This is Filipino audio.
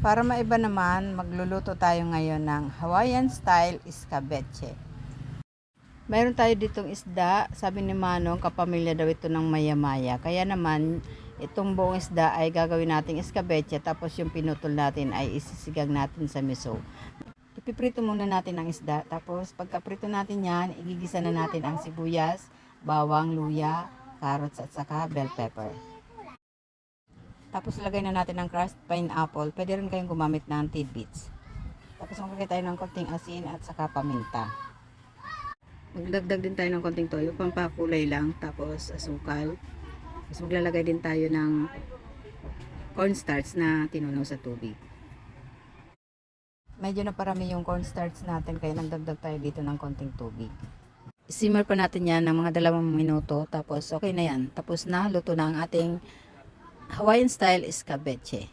Para maiba naman, magluluto tayo ngayon ng Hawaiian style escabeche. Mayroon tayo ditong isda, sabi ni Manong kapamilya daw ito ng maya-maya. Kaya naman, itong buong isda ay gagawin nating escabeche, tapos yung pinutol natin ay isisigang natin sa miso. Ipiprito muna natin ang isda, tapos pagkaprito natin yan, igigisa na natin ang sibuyas, bawang, luya, carrots at saka bell pepper. Tapos lagay na natin ang crushed pineapple. Pwede rin kayong gumamit ng tidbits. Tapos maglagay tayo ng konting asin at saka paminta. Magdagdag din tayo ng konting toyo, pampakulay lang. Tapos asukal. Tapos maglalagay din tayo ng cornstarch na tinunaw sa tubig. Medyo na parami yung cornstarch natin kaya nagdagdag tayo dito ng konting tubig. Simmer pa natin yan ng mga 2 minuto. Tapos okay na yan. Tapos na, luto na ang ating Hawaiian style escabeche.